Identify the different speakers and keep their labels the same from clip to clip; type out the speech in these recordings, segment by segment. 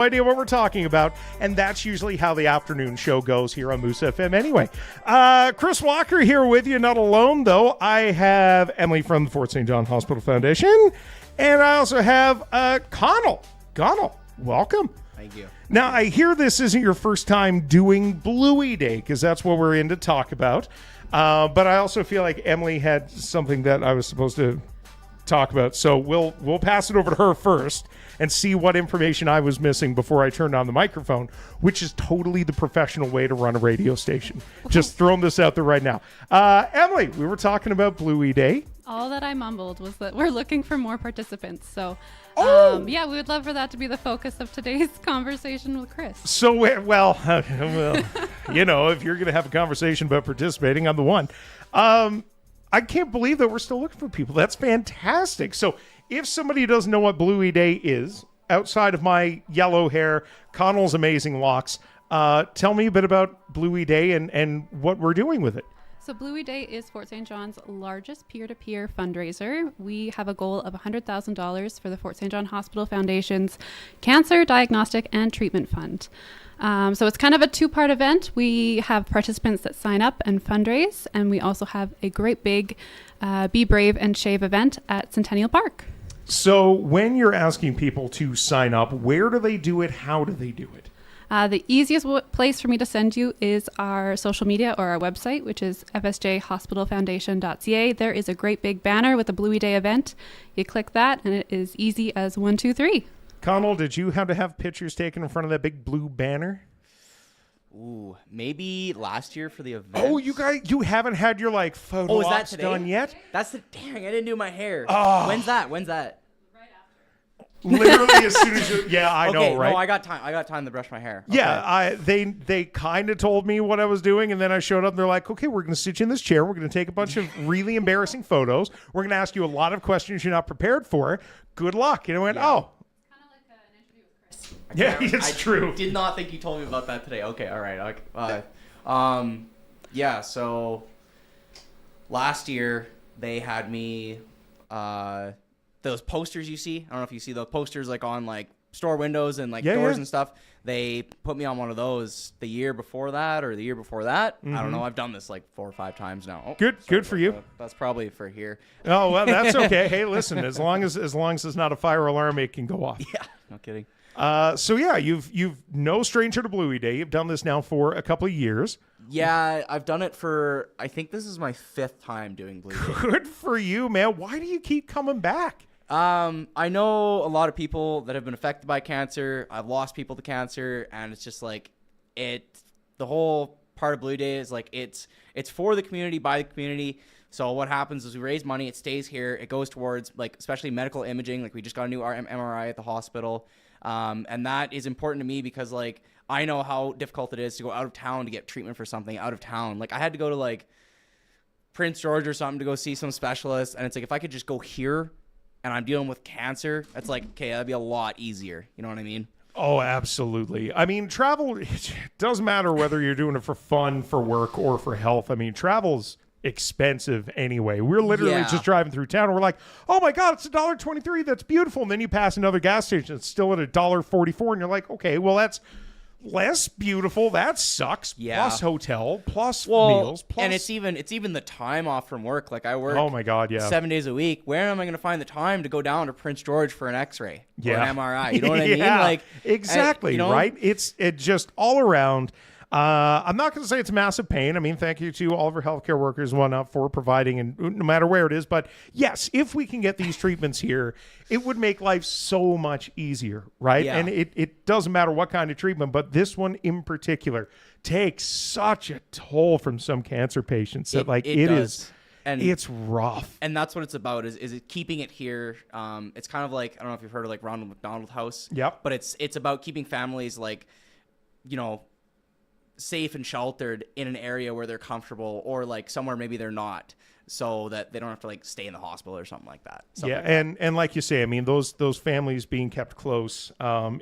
Speaker 1: Idea what we're talking about, and that's usually how the afternoon show goes here on Moose FM anyway. Chris Walker here with you, not alone though. I have Emily from the Fort St. John Hospital Foundation, and I also have Connal. Connal, welcome.
Speaker 2: Thank you.
Speaker 1: Now, I hear this isn't your first time doing Bluey Day, because that's what we're in to talk about. But I also feel like Emily had something that I was supposed to talk about, so we'll pass it over to her first and see what information I was missing before I turned on the microphone, which is totally the professional way to run a radio station. Just throwing this out there right now. Emily, we were talking about Bluey Day.
Speaker 3: All that I mumbled was that we're looking for more participants. So, yeah, we would love for that to be the focus of today's conversation with Chris.
Speaker 1: So, well, you know, if you're going to have a conversation about participating, I'm the one. I can't believe that we're still looking for people. That's fantastic. So if somebody doesn't know what Bluey Day is, outside of my yellow hair, Connell's amazing locks, tell me a bit about Bluey Day and what we're doing with it.
Speaker 3: So Bluey Day is Fort St. John's largest peer-to-peer fundraiser. We have a goal of $100,000 for the Fort St. John Hospital Foundation's Cancer Diagnostic and Treatment Fund. So it's kind of a two-part event. We have participants that sign up and fundraise, and we also have a great big Be Brave and Shave event at Centennial Park.
Speaker 1: So when you're asking people to sign up, where do they do it? How do they do it?
Speaker 3: The easiest place for me to send you is our social media or our website, which is fsjhospitalfoundation.ca. There is a great big banner with the Bluey Day event. You click that, and it is easy as 1, 2, 3.
Speaker 1: Connell, did you have to have pictures taken in front of that big blue banner?
Speaker 2: Ooh, maybe last year for the event.
Speaker 1: Oh, you haven't had your photo ops done yet?
Speaker 2: That's the dang. I didn't do my hair.
Speaker 1: Oh.
Speaker 2: When's that?
Speaker 3: Right after.
Speaker 1: Literally as soon as you. Yeah, I know, right?
Speaker 2: No, I got time. I got time to brush my hair. Okay.
Speaker 1: Yeah, they kind of told me what I was doing, and then I showed up. And they're like, "Okay, we're going to sit you in this chair. We're going to take a bunch of really embarrassing photos. We're going to ask you a lot of questions you're not prepared for. Good luck." And I went, "Oh." Yeah, it's true.
Speaker 2: I did not think you told me about that today. Okay, all right. Yeah, so last year they had me those posters you see. I don't know if you see those posters on store windows and doors and stuff. They put me on one of those the year before that or the year before that. Mm-hmm. I don't know. I've done this 4 or 5 times now. Oh,
Speaker 1: good for you.
Speaker 2: That's probably for here.
Speaker 1: Oh, well, that's okay. Hey, listen, as long as it's not a fire alarm, it can go off.
Speaker 2: Yeah, no kidding.
Speaker 1: So yeah, you've no stranger to Bluey Day. You've done this now for a couple of years.
Speaker 2: Yeah, I've done it for, I think this is my 5th time doing Bluey Day.
Speaker 1: Good for you, man. Why do you keep coming back?
Speaker 2: I know a lot of people that have been affected by cancer. I've lost people to cancer, and it's just the whole part of Bluey Day is it's for the community, by the community. So what happens is we raise money, it stays here, it goes towards especially medical imaging. We just got a new MRI at the hospital. And that is important to me because I know how difficult it is to go out of town to get treatment for something out of town. I had to go to Prince George or something to go see some specialist. And it's if I could just go here and I'm dealing with cancer, it's okay, that'd be a lot easier. You know what I mean?
Speaker 1: Oh, absolutely. I mean, travel, it doesn't matter whether you're doing it for fun, for work, or for health. I mean, travel's expensive anyway. We're literally just driving through town and we're like, oh my God, it's $1.23. That's beautiful. And then you pass another gas station, it's still at $1.44. And you're like, okay, well, that's less beautiful. That sucks.
Speaker 2: Yeah.
Speaker 1: Plus hotel, plus meals, plus.
Speaker 2: And it's even the time off from work. I work
Speaker 1: oh my God, yeah,
Speaker 2: 7 days a week. Where am I going to find the time to go down to Prince George for an X-ray or an MRI? You know what I mean?
Speaker 1: Exactly, right? It just all around. I'm not going to say it's massive pain. I mean, thank you to all of our healthcare workers and whatnot for providing, and no matter where it is. But yes, if we can get these treatments here, it would make life so much easier, right?
Speaker 2: Yeah.
Speaker 1: And it doesn't matter what kind of treatment, but this one in particular takes such a toll from some cancer patients that it is. And it's rough.
Speaker 2: And that's what it's about is it keeping it here. It's kind of I don't know if you've heard of Ronald McDonald House.
Speaker 1: Yep.
Speaker 2: But it's about keeping families safe and sheltered in an area where they're comfortable or somewhere maybe they're not, so that they don't have to stay in the hospital or something like that.
Speaker 1: And like you say, I mean, those families being kept close. I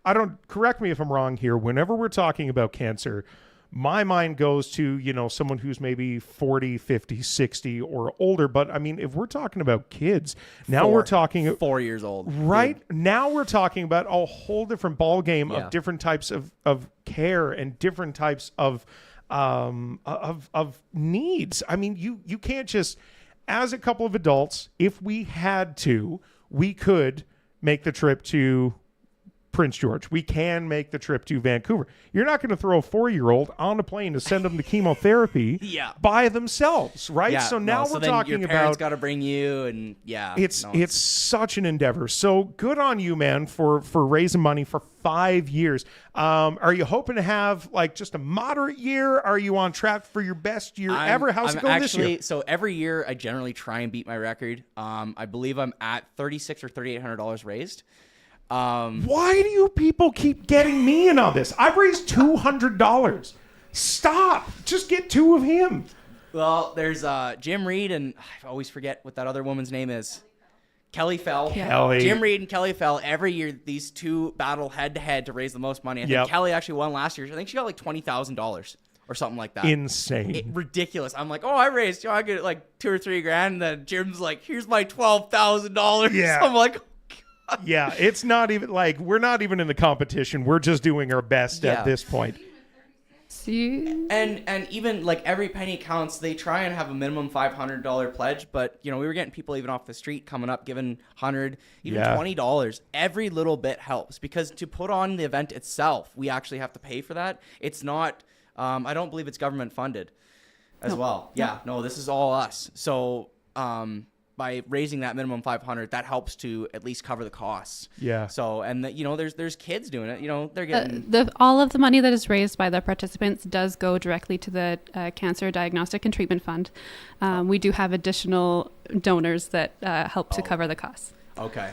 Speaker 1: don't, correct me if I'm wrong here. Whenever we're talking about cancer, my mind goes to, someone who's maybe 40, 50, 60 or older. But I mean, if we're talking about kids, now we're talking
Speaker 2: 4 years old.
Speaker 1: Right. Dude. Now we're talking about a whole different ball game of
Speaker 2: Yeah.
Speaker 1: different types of care and different types of needs. I mean, you can't just, as a couple of adults, if we had to, we could make the trip to Prince George. We can make the trip to Vancouver. You're not going to throw a 4-year-old on a plane to send them to chemotherapy by themselves, right?
Speaker 2: Yeah,
Speaker 1: So now we're
Speaker 2: then
Speaker 1: talking
Speaker 2: your parents
Speaker 1: about
Speaker 2: got to bring you, and
Speaker 1: it's such an endeavor. So good on you, man, for raising money for 5 years. Are you hoping to have like just a moderate year? Are you on track for your best year ever? How's it going this year?
Speaker 2: So every year I generally try and beat my record. I believe I'm at $3,600 or $3,800 raised.
Speaker 1: Why do you people keep getting me in on this? I've raised $200. Stop. Just get two of him.
Speaker 2: Well, there's Jim Reed, and I always forget what that other woman's name is. Kelly Fell.
Speaker 1: Kelly.
Speaker 2: Jim Reed and Kelly Fell. Every year, these two battle head-to-head to raise the most money. I think Kelly actually won last year. I think she got like $20,000 or something like that.
Speaker 1: Insane.
Speaker 2: Ridiculous. I'm like, I raised, I get like $2,000 or $3,000, and then Jim's like, here's my $12,000.
Speaker 1: Yeah.
Speaker 2: I'm like,
Speaker 1: yeah, it's not even like we're not even in the competition. We're just doing our best at this point.
Speaker 2: And even like every penny counts. They try and have a minimum $500 pledge, but we were getting people even off the street coming up giving $100, even $20. Every little bit helps, because to put on the event itself, we actually have to pay for that. It's not. I don't believe it's government funded as well. Yeah, no, this is all us. So by raising that minimum $500, that helps to at least cover the costs. Yeah. So, and there's kids doing it. They're getting
Speaker 3: all of the money that is raised by the participants does go directly to the Cancer Diagnostic and Treatment Fund. We do have additional donors that help to cover the costs.
Speaker 2: Okay.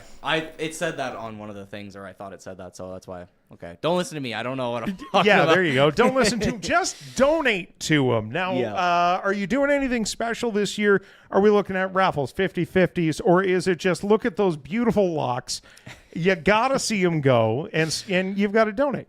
Speaker 2: It said that on one of the things, or I thought it said that, so that's why. Okay. Don't listen to me. I don't know what I'm talking about.
Speaker 1: Yeah, there you go. Don't listen to him. Just donate to him. Now, are you doing anything special this year? Are we looking at raffles, 50-50s, or is it just look at those beautiful locks? You got to see them go, and you've got to donate.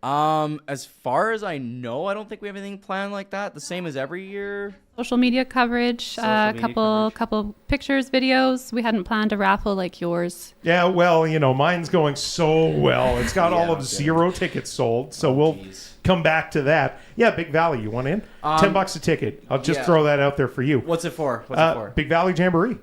Speaker 2: As far as I know, I don't think we have anything planned like that. The same as every year.
Speaker 3: Social media coverage, couple pictures, videos. We hadn't planned a raffle like yours.
Speaker 1: Yeah, well, mine's going so well. It's got all of 0 tickets sold, so we'll come back to that. Yeah, Big Valley, you want in? $10 a ticket. I'll just throw that out there for you.
Speaker 2: What's it for?
Speaker 1: Big Valley Jamboree.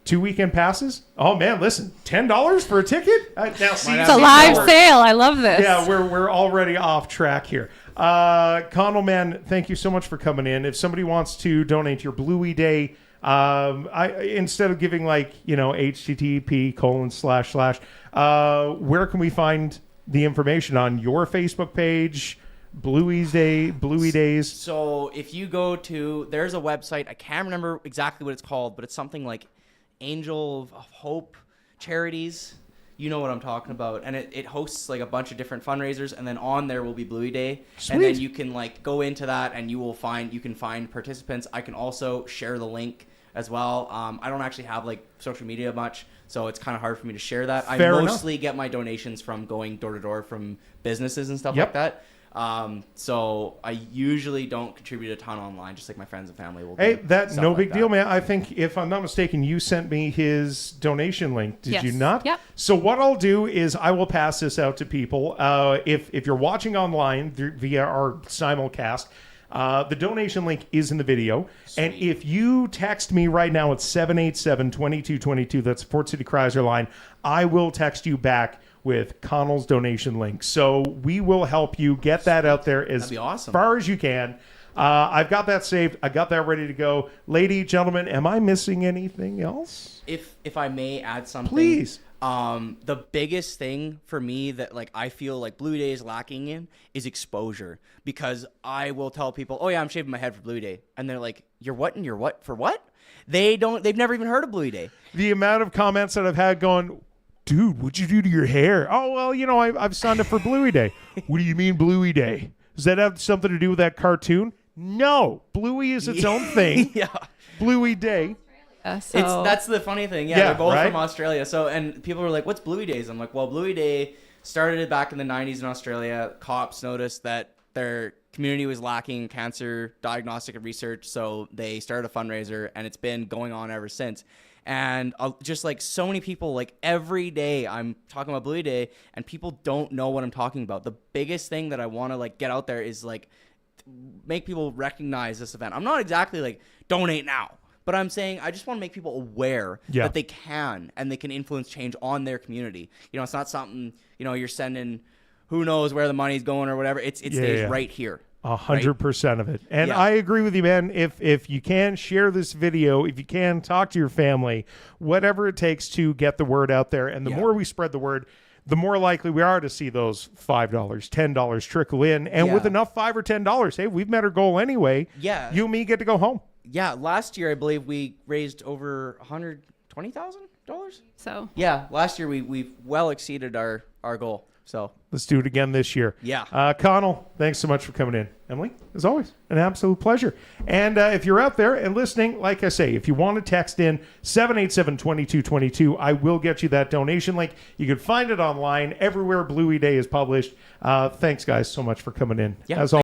Speaker 1: 2 weekend passes. Oh man, listen, $10 for a ticket. Now, see,
Speaker 3: it's a live sale. I love this.
Speaker 1: Yeah, we're already off track here. Connal, man, thank you so much for coming in. If somebody wants to donate your Bluey Day, instead of giving http:// where can we find the information on your Facebook page? Bluey Days.
Speaker 2: So if you go to, there's a website. I can't remember exactly what it's called, but it's something like Angel of Hope Charities. You know what I'm talking about. And it hosts like a bunch of different fundraisers, and then on there will be Bluey Day. Sweet. And then you can like go into that and you can find participants. I can also share the link as well. I don't actually have like social media much, so it's kind of hard for me to share that.
Speaker 1: Fair
Speaker 2: I
Speaker 1: enough.
Speaker 2: mostly get my donations from going door to door from businesses and stuff like that. So I usually don't contribute a ton online, just like my friends and family will do.
Speaker 1: Hey, that's no big deal, man. I think, if I'm not mistaken, you sent me his donation link. Did you not?
Speaker 3: Yep.
Speaker 1: So what I'll do is I will pass this out to people. If you're watching online via our simulcast, the donation link is in the video. Sweet. And if you text me right now at 787-2222, that's Fort City Chrysler line, I will text you back with Connell's donation link. So we will help you get that out there as far as you can. I've got that saved. I got that ready to go. Lady, gentlemen, am I missing anything else?
Speaker 2: If I may add something.
Speaker 1: Please.
Speaker 2: The biggest thing for me that like I feel like Bluey Day is lacking in is exposure, because I will tell people, oh yeah, I'm shaving my head for Bluey Day, and they're like, you're what and you're what for what? They've never even heard of Bluey Day.
Speaker 1: The amount of comments that I've had going, dude, what'd you do to your hair? Oh, well, I've signed up for Bluey Day. What do you mean Bluey Day? Does that have something to do with that cartoon? No. Bluey is its own thing.
Speaker 2: Yeah.
Speaker 1: Bluey Day.
Speaker 2: That's the funny thing. Yeah, they're both from Australia. So, and people were like, what's Bluey Days? I'm like, well, Bluey Day started back in the 90s in Australia. Cops noticed that their community was lacking cancer diagnostic and research, so they started a fundraiser, and it's been going on ever since. And just like so many people, like every day I'm talking about Bluey Day, and people don't know what I'm talking about. The biggest thing that I want to like get out there is like make people recognize this event. I'm not exactly like donate now, but I'm saying I just want to make people aware that they can, and they can influence change on their community. You know, it's not something, you know, you're sending who knows where the money's going or whatever. It stays right here.
Speaker 1: 100% of it. And I agree with you, man. If you can share this video, if you can talk to your family, whatever it takes to get the word out there. And the more we spread the word, the more likely we are to see those $5, $10 trickle in. And with enough $5 or $10, hey, we've met our goal anyway. Yeah. You and me get to go home.
Speaker 2: Yeah. Last year, I believe we raised over $120,000.
Speaker 3: So
Speaker 2: yeah, last year we've well exceeded our goal. So
Speaker 1: let's do it again this year.
Speaker 2: Yeah.
Speaker 1: Connal, thanks so much for coming in. Emily, as always, an absolute pleasure. And if you're out there and listening, like I say, if you want to text in 787-2222, I will get you that donation link. You can find it online everywhere Bluey Day is published. Thanks, guys, so much for coming in.
Speaker 2: Yeah.
Speaker 1: As always.